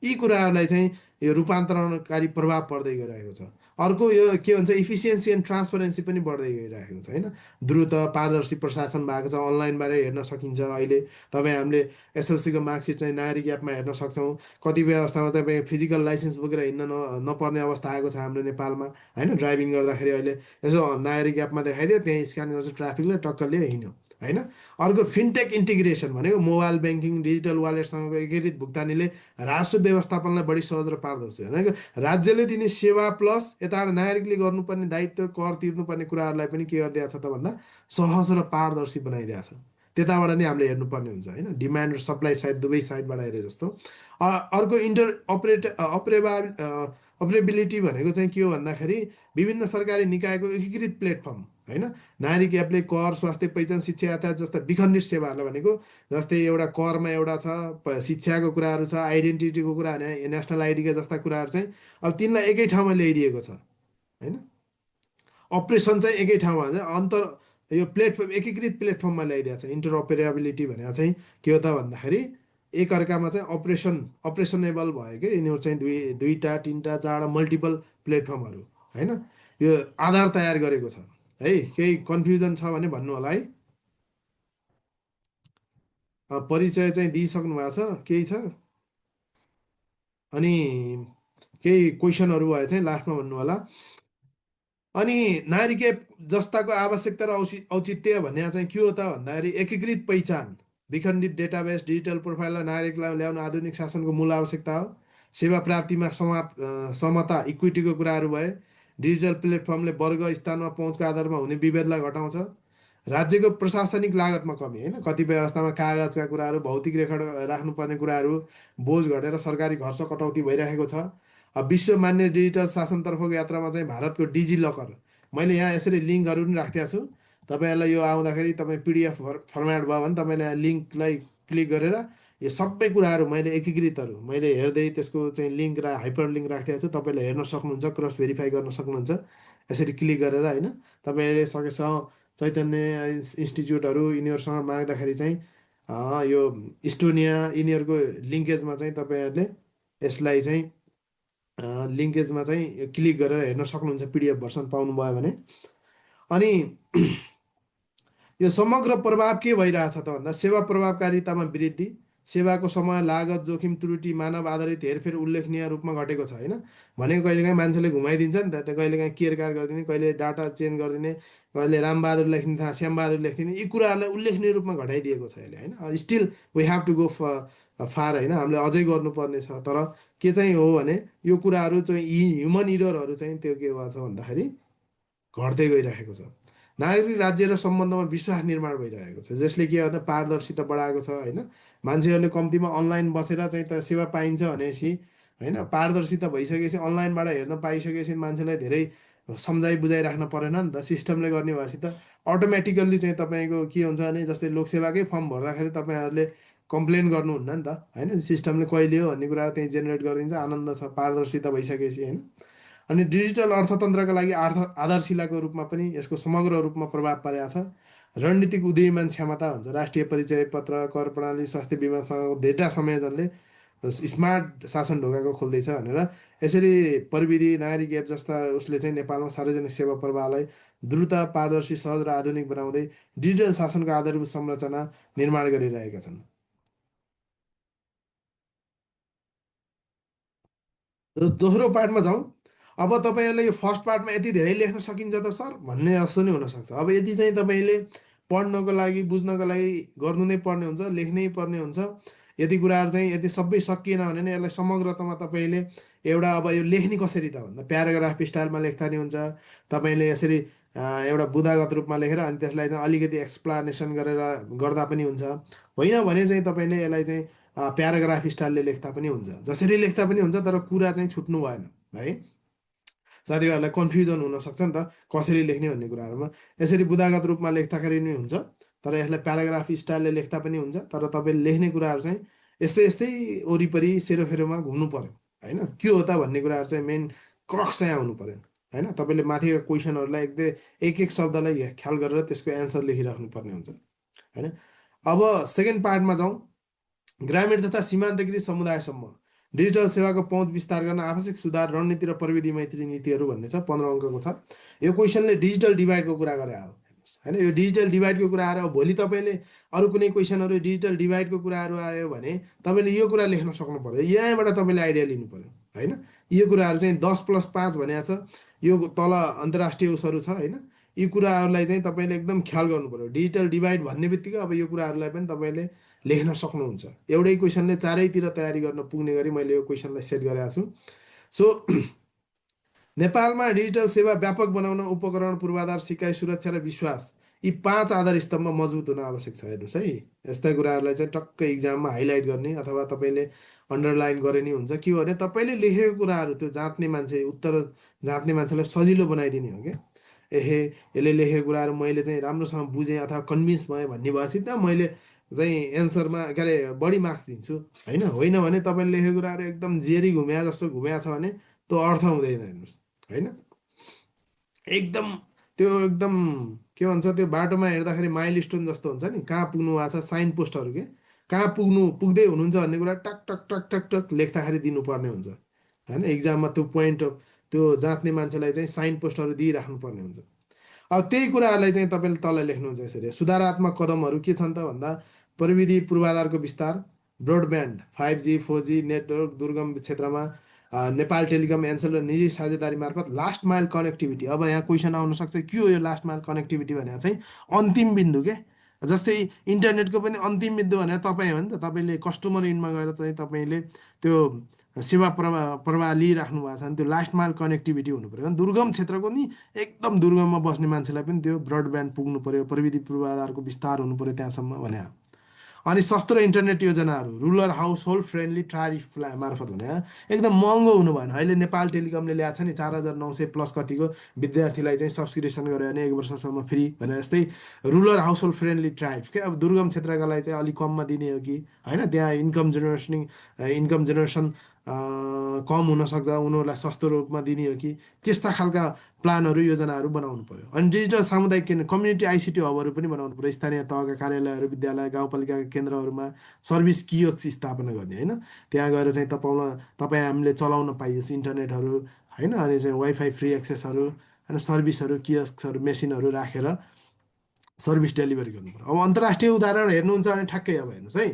Speaker 2: यी कुराहरूलाई चाहिँ यो रूपान्तरणकारी प्रभाव पर्दै गइरहेको छ। अर्को यो के भन्छ, इफिसियन्सी एन्ड ट्रान्सपरेन्सी पनि बढ्दै गइरहेको छ होइन। द्रुत पारदर्शी प्रशासन भएको छ, अनलाइनबाट हेर्न सकिन्छ अहिले। तपाईँ हामीले एसएलसीको मार्कसिट चाहिँ नागरिक एपमा हेर्न सक्छौँ। कतिपय अवस्थामा तपाईँ फिजिकल लाइसेन्स बोकेर हिँड्न नपर्ने अवस्था आएको छ हाम्रो नेपालमा होइन। ड्राइभिङ गर्दाखेरि अहिले यसो नागरिक एपमा देखाइदियो, त्यहीँ स्क्यान गर्छ ट्राफिकले, टक्करले हिँड्यो होइन। अर्को फिनटेक इन्टिग्रेसन भनेको मोबाइल ब्याङ्किङ, डिजिटल वालेटसँगको एकीकृत भुक्तानीले राजस्व व्यवस्थापनलाई बढी सहज र पारदर्शी भनेको राज्यले दिने सेवा प्लस यताबाट नागरिकले गर्नुपर्ने दायित्व, कर तिर्नुपर्ने कुराहरूलाई पनि के गरिदिएको छ त भन्दा सहज र पारदर्शी बनाइदिएको छ। त्यताबाट नै हामीले हेर्नुपर्ने हुन्छ होइन, डिमान्ड र सप्लाई साइड दुवै साइडबाट हेरे जस्तो। अर्को अपरेबिलिटी भनेको चाहिँ के हो भन्दाखेरि विभिन्न सरकारी निकायको एकीकृत प्लेटफर्म होइन। नागरिक एपले कर, स्वास्थ्य, पहिचान, शिक्षा, यातायात जस्ता विखण्डित सेवाहरूलाई भनेको, जस्तै एउटा करमा एउटा छ, शिक्षाको कुराहरू छ, आइडेन्टिटीको कुरा भने नेसनल आइडीका जस्ता कुराहरू चाहिँ अब तिनलाई एकै ठाउँमा ल्याइदिएको छ होइन। अपरेसन चाहिँ एकै ठाउँमा यो प्लेटफर्म एकीकृत प्लेटफर्ममा ल्याइदिएको छ। इन्टरअपेरेबिलिटी भनेको चाहिँ के हो त भन्दाखेरि एकअर्कामा चाहिँ अपरेसनेबल भयो कि यिनीहरू चाहिँ दुईवटा, तिनवटा, चारवटा मल्टिपल प्लेटफर्महरू होइन। यो आधार तयार गरेको छ है। केही कन्फ्युजन छ भने भन्नु होला है। परिचय चाहिँ दिइसक्नु भएको छ, केही छ अनि केही क्वेसनहरू भयो चाहिँ लास्टमा भन्नु होला। अनि नागरिक एप जस्ताको आवश्यकता र औचित्य भन्ने चाहिँ के हो त भन्दाखेरि एकीकृत पहिचान, विखण्डित डेटाबेस, डिजिटल प्रोफाइल र नागरिकलाई ल्याउन आधुनिक शासनको मूल आवश्यकता हो। सेवा प्राप्तिमा समता, इक्विटीको कुराहरू भए। डिजिटल प्लेटफर्मले वर्ग, स्थानमा पहुँचको आधारमा हुने विभेदलाई घटाउँछ। राज्यको प्रशासनिक लागतमा कमी होइन, कतिपय अवस्थामा कागजका कुराहरू, भौतिक रेकर्ड राख्नुपर्ने कुराहरू बोझ घटेर सरकारी खर्च कटौती भइरहेको छ। अब विश्व मान्य डिजिटल शासनतर्फको यात्रामा चाहिँ भारतको डिजिलकर, मैले यहाँ यसरी लिङ्कहरू पनि राखिदिएको छु। तपाईँहरूलाई यो आउँदाखेरि तपाईँ पिडिएफ फर्मेट भयो भने तपाईँले यहाँ लिङ्कलाई क्लिक गरेर यो सबै कुराहरू मैले एकीकृतहरू मैले हेर्दै त्यसको चाहिँ लिङ्क र हाइपर लिङ्क राखिदिएको छु, तपाईँले हेर्न सक्नुहुन्छ, क्रस भेरिफाई गर्न सक्नुहुन्छ यसरी क्लिक गरेर होइन। तपाईँले सकेसम्म चैतन्य इन्स्टिच्युटहरू यिनीहरूसँग माग्दाखेरि चाहिँ यो इस्टोनिया यिनीहरूको लिङ्केजमा चाहिँ तपाईँहरूले यसलाई चाहिँ लिङ्केजमा चाहिँ क्लिक गरेर हेर्न सक्नुहुन्छ, पिडिएफ भर्सन पाउनुभयो भने। अनि यो समग्र प्रभाव के भइरहेछ त भन्दा सेवा प्रभावकारितामा वृद्धि, सेवाको समय, लागत, जोखिम, त्रुटि, मानव आधारित हेरफेर उल्लेखनीय रूपमा घटेको छ होइन। भनेको कहिलेकाहीँ मान्छेले घुमाइदिन्छ नि त, त्यो कहिलेकाहीँ केयरकार गरिदिने, कहिले डाटा चेन्ज गरिदिने, कहिले रामबहादुर लेख्ने थाहा श्यामबहादुर लेखिदिने, यी कुराहरूलाई उल्लेखनीय रूपमा घटाइदिएको छ यसले होइन। Still we have to go far होइन, हामीले अझै गर्नुपर्ने छ। तर के चाहिँ हो भने यो कुराहरू चाहिँ यी ह्युमन इररहरू चाहिँ त्यो के भएको छ भन्दाखेरि घट्दै गइरहेको छ। नागरिक राज्य र सम्बन्धमा विश्वास निर्माण भइरहेको छ, जसले के गर्दा पारदर्शिता बढाएको छ होइन। मान्छेहरूले कम्तीमा अनलाइन बसेर चाहिँ त सेवा पाइन्छ भनेपछि होइन, पारदर्शिता भइसकेपछि अनलाइनबाट हेर्न पाइसकेपछि मान्छेलाई धेरै सम्झाइ बुझाइ राख्न परेन नि त, सिस्टमले गर्ने भएपछि त अटोमेटिकल्ली चाहिँ तपाईँको के हुन्छ भने जस्तै लोकसेवाकै फर्म भर्दाखेरि तपाईँहरूले कम्प्लेन गर्नुहुन्न नि त होइन, सिस्टमले कहिले हो भन्ने कुराहरू त्यहीँ जेनेरेट गरिदिन्छ। आनन्द छ पारदर्शिता भइसकेपछि होइन। अनि डिजिटल अर्थतन्त्रका लागि आधारशिलाको रूपमा पनि यसको समग्र रूपमा प्रभाव पारेको छ। रणनीतिक उदयमान क्षमता हुन्छ, राष्ट्रिय परिचय पत्र, कर प्रणाली, स्वास्थ्य बिमासँग डेटा संयोजनले स्मार्ट शासन ढोकाको खोल्दैछ भनेर। यसरी प्रविधि नागरिक एप जस्ता उसले चाहिँ नेपालमा सार्वजनिक सेवा प्रवाहलाई द्रुत, पारदर्शी, सहज र आधुनिक बनाउँदै डिजिटल शासनको आधारभूत संरचना निर्माण गरिरहेका छन्। दोस्रो पार्टमा जाउँ। अब तपाईँहरूले यो फर्स्ट पार्टमा यति धेरै लेख्न सकिन्छ त सर भन्ने जस्तो नै हुनसक्छ। अब यति चाहिँ तपाईँले पढ्नको लागि बुझ्नको लागि गर्नु नै पर्ने हुन्छ, लेख्नै पर्ने हुन्छ। यति कुराहरू चाहिँ यदि सबै सकिएन भने नै यसलाई समग्रतामा तपाईँले एउटा अब यो लेख्ने कसरी त भन्दा प्याराग्राफ स्टाइलमा लेख्दा नि हुन्छ। तपाईँले यसरी एउटा बुदागत रूपमा लेखेर अनि त्यसलाई चाहिँ अलिकति एक्सप्लानेसन गरेर गर्दा पनि हुन्छ। होइन भने चाहिँ तपाईँले यसलाई चाहिँ प्याराग्राफ स्टाइलले लेख्दा पनि हुन्छ, जसरी लेख्दा पनि हुन्छ। तर कुरा चाहिँ छुट्नु भएन है, साथीभाइहरूलाई कन्फ्युजन हुनसक्छ नि त कसरी लेख्ने भन्ने कुराहरूमा। यसरी बुदागत रूपमा लेख्दाखेरि नि हुन्छ, तर यसलाई प्याराग्राफ स्टाइलले लेख्दा पनि हुन्छ। तर तपाईँले लेख्ने कुराहरू चाहिँ यस्तै यस्तै वरिपरि सेरोफेरोमा घुम्नु पऱ्यो होइन, के हो त भन्ने कुराहरू चाहिँ मेन क्रक्स चाहिँ आउनु पऱ्यो होइन। तपाईँले माथिको क्वेसनहरूलाई एक एक शब्दलाई ख्याल गरेर त्यसको एन्सर लेखिराख्नु पर्ने हुन्छ होइन। अब सेकेन्ड पार्टमा जाउँ। ग्रामीण तथा सीमान्तकृत समुदायसम्म डिजिटल सेवाको पहुँच विस्तार गर्न आवश्यक सुधार, रणनीति र प्रविधि मैत्री नीतिहरू भन्ने छ, 15 अङ्कको छ। यो क्वेसनले डिजिटल डिभाइडको कुरा गरे हो होइन। यो डिजिटल डिभाइडको कुरा आएर भोलि तपाईँले अरू कुनै क्वेसनहरू डिजिटल डिभाइडको कुराहरू आयो भने तपाईँले यो कुरा लेख्न सक्नु पऱ्यो, यहाँबाट तपाईँले आइडिया लिनु पऱ्यो होइन। यो कुराहरू चाहिँ 10+5 भनेको छ, यो तल अन्तर्राष्ट्रिय उसहरू छ होइन। यी कुराहरूलाई चाहिँ तपाईँले एकदम ख्याल गर्नु पऱ्यो। डिजिटल डिभाइड भन्ने बित्तिकै अब यो कुराहरूलाई पनि तपाईँले लेख्न सक्नुहुन्छ। एउटै क्वेसनले चारैतिर तयारी गर्न पुग्ने गरी मैले यो क्वेसनलाई सेट गरेको छु। सो नेपालमा डिजिटल सेवा व्यापक बनाउन उपकरण, पूर्वाधार, सिकाइ, सुरक्षा र विश्वास, यी 5 आधार स्तम्भ मजबुत हुन आवश्यक छ। हेर्नुहोस् है, यस्ता कुराहरूलाई चाहिँ टक्कै इक्जाममा हाइलाइट गर्ने अथवा तपाईँले अन्डरलाइन गरे नि हुन्छ। के हो भने तपाईँले लेखेको कुराहरू त्यो जाँच्ने मान्छे, उत्तर जाँच्ने मान्छेलाई सजिलो बनाइदिने हो क्या। एहे यसले लेखेको कुराहरू मैले चाहिँ राम्रोसँग बुझेँ अथवा कन्भिन्स भएँ भन्ने भएपछि त मैले चाहिँ एन्सरमा के अरे बढी मार्क्स दिन्छु होइन। होइन भने तपाईँले लेखेको कुराहरू एकदम जेरी घुम्या जस्तो घुम्या छ भने त्यो अर्थ हुँदैन। हेर्नुहोस् होइन, एकदम त्यो एकदम के भन्छ, त्यो बाटोमा हेर्दाखेरि माइल स्टोन जस्तो हुन्छ नि, कहाँ पुग्नु भएको छ साइन पोस्टहरू के, कहाँ पुग्दै हुनुहुन्छ भन्ने कुरा टक टक टक टक टक लेख्दाखेरि दिनुपर्ने हुन्छ होइन। इक्जाममा त्यो पोइन्ट त्यो जाँच्ने मान्छेलाई चाहिँ साइन पोस्टहरू दिइराख्नु पर्ने हुन्छ। अब त्यही कुराहरूलाई चाहिँ तपाईँले तल लेख्नुहुन्छ यसरी। सुधारात्मक कदमहरू के छन् त भन्दा प्रविधि पूर्वाधारको विस्तार, ब्रोडब्यान्ड 5G 4G नेटवर्क दुर्गम क्षेत्रमा, नेपाल टेलिकम एन्सेल र निजी साझेदारी मार्फत लास्ट माइल कनेक्टिभिटी। अब यहाँ क्वेसन आउन सक्छ के हो यो लास्ट माइल कनेक्टिभिटी भनेर चाहिँ अन्तिम बिन्दु के, जस्तै इन्टरनेटको पनि अन्तिम बिन्दु भनेर तपाईँ हो नि त। तपाईँले कस्टमर इनमा गएर चाहिँ तपाईँले त्यो सेवा प्रवाह लिइराख्नु भएको छ भने त्यो लास्ट माइल कनेक्टिभिटी हुनु पऱ्यो। दुर्गम क्षेत्रको नि एकदम दुर्गममा बस्ने मान्छेलाई पनि त्यो ब्रोडब्यान्ड पुग्नु पऱ्यो, प्रविधि पूर्वाधारको विस्तार हुनु पऱ्यो त्यहाँसम्म भने। अनि सस्तो इन्टरनेट योजनाहरू, rural house hold friendly tariff मार्फत भने एकदम महँगो हुनु भएन। अहिले नेपाल टेलिकमले ल्याएको छ नि 4,900 प्लस कतिको विद्यार्थीलाई चाहिँ सब्सक्रिप्सन गऱ्यो भने 1 वर्षसम्म फ्री भनेर। यस्तै rural house hold friendly tariff के, अब दुर्गम क्षेत्रका लागि चाहिँ अलिक कममा दिने हो कि होइन, त्यहाँ इन्कम जेनेरेसन कम हुनसक्छ, उनीहरूलाई सस्तो रूपमा दिने हो कि, त्यस्ता खालका प्लानहरू योजनाहरू बनाउनु पर्यो। अनि डिजिटल सामुदायिक केन्द्र कम्युनिटी आइसिटी हबहरू पनि बनाउनु पर्यो। स्थानीय तहका कार्यालयहरू, विद्यालय, गाउँपालिकाका केन्द्रहरूमा सर्भिस कियोस्क स्थापना गर्ने होइन। त्यहाँ गएर चाहिँ तपाईँ हामीले चलाउन पाइयोस् इन्टरनेटहरू होइन। अनि चाहिँ वाइफाई फ्री एक्सेसहरू होइन, सर्भिसहरू, कियोस्कहरू, मेसिनहरू राखेर सर्भिस डेलिभरी गर्नु पर्यो। अब अन्तर्राष्ट्रिय उदाहरण हेर्नुहुन्छ भने ठ्याक्कै अब हेर्नुहोस् है,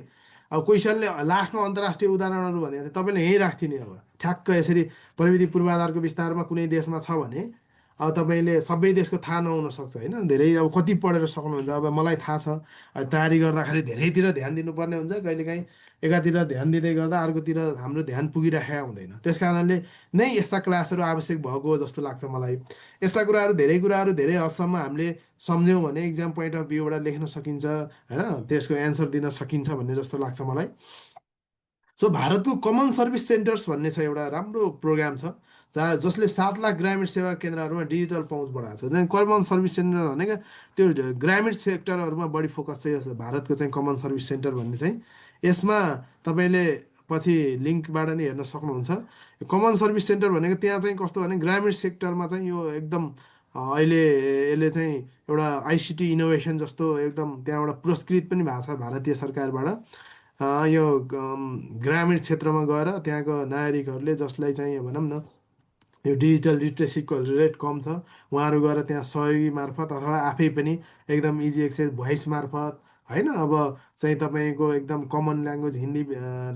Speaker 2: अब क्वेसनले लास्टमा अन्तर्राष्ट्रिय उदाहरणहरू भने तपाईँले यहीँ राख्थिने। अब ठ्याक्क यसरी प्रविधि पूर्वाधारको विस्तारमा कुनै देशमा छ भने अब तपाईँले सबै देशको थाहा नहुन सक्छ होइन। धेरै अब कति पढेर सक्नुहुन्छ, अब मलाई थाहा छ तयारी गर्दाखेरि धेरैतिर ध्यान दिनुपर्ने हुन्छ, कहिलेकाहीँ एकातिर ध्यान दिँदै गर्दा अर्कोतिर हाम्रो ध्यान पुगिराखेका हुँदैन। त्यस कारणले नै यस्ता क्लासहरू आवश्यक भएको हो जस्तो लाग्छ मलाई। यस्ता कुराहरू धेरै हदसम्म हामीले सम्झ्यौँ भने इक्जाम पोइन्ट अफ भ्यूबाट लेख्न सकिन्छ होइन, त्यसको एन्सर दिन सकिन्छ भन्ने जस्तो लाग्छ मलाई। सो भारतको कमन सर्भिस सेन्टर्स भन्ने छ एउटा राम्रो प्रोग्राम छ, जसले 7 लाख ग्रामीण सेवा केन्द्रहरूमा डिजिटल पहुँच बढाएको छ। कमन सर्भिस सेन्टर भनेको त्यो ग्रामीण सेक्टरहरूमा बढी फोकस चाहिँ यो भारतको चाहिँ कमन सर्भिस सेन्टर भन्ने चाहिँ। यसमा तपाईँले पछि लिङ्कबाट नि हेर्न सक्नुहुन्छ। कमन सर्भिस सेन्टर भनेको त्यहाँ चाहिँ कस्तो भने ग्रामीण सेक्टरमा चाहिँ यो एकदम अहिले यसले चाहिँ एउटा आइसिटी इनोभेसन जस्तो एकदम त्यहाँबाट पुरस्कृत पनि भएको छ भारतीय सरकारबाट। यो ग्रामीण क्षेत्रमा गएर त्यहाँको नागरिकहरूले जसलाई चाहिँ भनौँ न यो डिजिटल लिट्रेसीको रेट कम छ, उहाँहरू गएर त्यहाँ सहयोगी मार्फत अथवा आफै पनि एकदम इजी एक्सेस भोइस मार्फत होइन, अब चाहिँ तपाईँको एकदम कमन ल्याङ्ग्वेज हिन्दी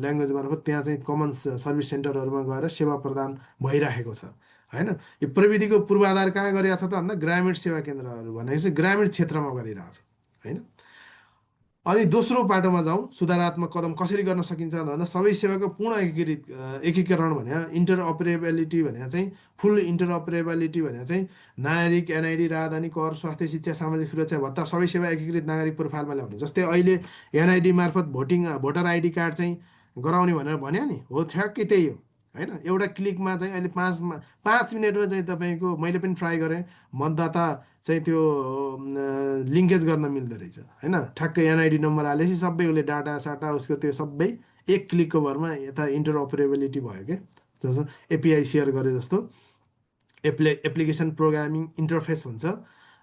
Speaker 2: ल्याङ्ग्वेज मार्फत त्यहाँ चाहिँ कमन सर्भिस सेन्टरहरूमा गएर सेवा प्रदान भइराखेको छ होइन। यो प्रविधिको पूर्वाधार कहाँ गरिरहेको छ त भन्दा ग्रामीण सेवा केन्द्रहरू भनेको चाहिँ ग्रामीण क्षेत्रमा गरिरहेको छ होइन। अनि दोस्रो पाटोमा जाउँ, सुधारात्मक कदम कसरी गर्न सकिन्छ भन्दा सबै सेवाको पूर्ण एकीकरण भने इन्टरअपरेबिलिटी भने चाहिँ फुल इन्टरअपरेबिलिटी भने चाहिँ नागरिक एनआइडी, राजधानी, कर, स्वास्थ्य, शिक्षा, सामाजिक सुरक्षा भत्ता सबै सेवा एकीकृत नागरिक प्रोफाइलमा ल्याउने। जस्तै अहिले एनआइडी मार्फत भोटर आइडी कार्ड चाहिँ गराउने भनेर भन्यो नि, हो ठ्याक्कै त्यही हो होइन। एउटा क्लिकमा चाहिँ अहिले 5 मिनटमा चाहिँ तपाईँको, मैले पनि ट्राई गरेँ, मतदाता चाहिँ त्यो लिङ्केज गर्न मिल्दो रहेछ होइन। ठ्याक्कै एनआइडी नम्बर हालेपछि सबै उसले डाटा साटा उसको त्यो सबै एक क्लिकको भरमा यता इन्टरअपरेबिलिटी भयो क्या, जस्तो एपिआई सेयर गरे जस्तो। एप्लिकेसन प्रोग्रामिङ इन्टरफेस भन्छ,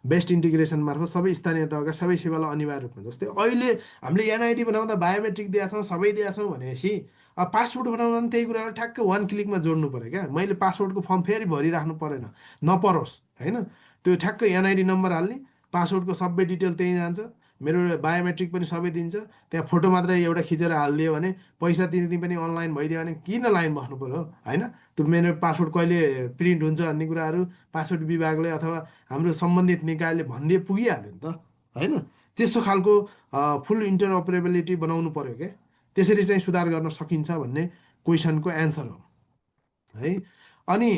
Speaker 2: बेस्ट इन्टिग्रेसन मार्फत सबै स्थानीय तहका सबै सेवालाई अनिवार्य रूपमा। जस्तै अहिले हामीले एनआइडी बनाउँदा बायोमेट्रिक दिएका छौँ, सबै दिएका छौँ भनेपछि अब पासपोर्ट बनाउँदा पनि त्यही कुरालाई ठ्याक्क 1 क्लिकमा जोड्नु पऱ्यो क्या। मैले पासपोर्टको फर्म फेरि भरिराख्नु परेन, नपरोस् होइन। त्यो ठ्याक्कै एनआइडी नम्बर हाल्ने, पासपोर्टको सबै डिटेल त्यहीँ जान्छ, मेरो बायोमेट्रिक पनि सबै दिन्छ। त्यहाँ फोटो मात्रै एउटा खिचेर हालिदियो भने, पैसा तिर्ने पनि अनलाइन भइदियो भने किन लाइन बस्नु पऱ्यो होइन। त्यो मेरो पासपोर्ट कहिले प्रिन्ट हुन्छ भन्ने कुराहरू पासपोर्ट विभागले अथवा हाम्रो सम्बन्धित निकायले भनिदिए पुगिहाल्यो नि त होइन। त्यस्तो खालको फुल इन्टरअपरेबिलिटी बनाउनु पऱ्यो क्या। त्यसरी चाहिँ सुधार गर्न सकिन्छ भन्ने क्वेसनको एन्सर हो है। अनि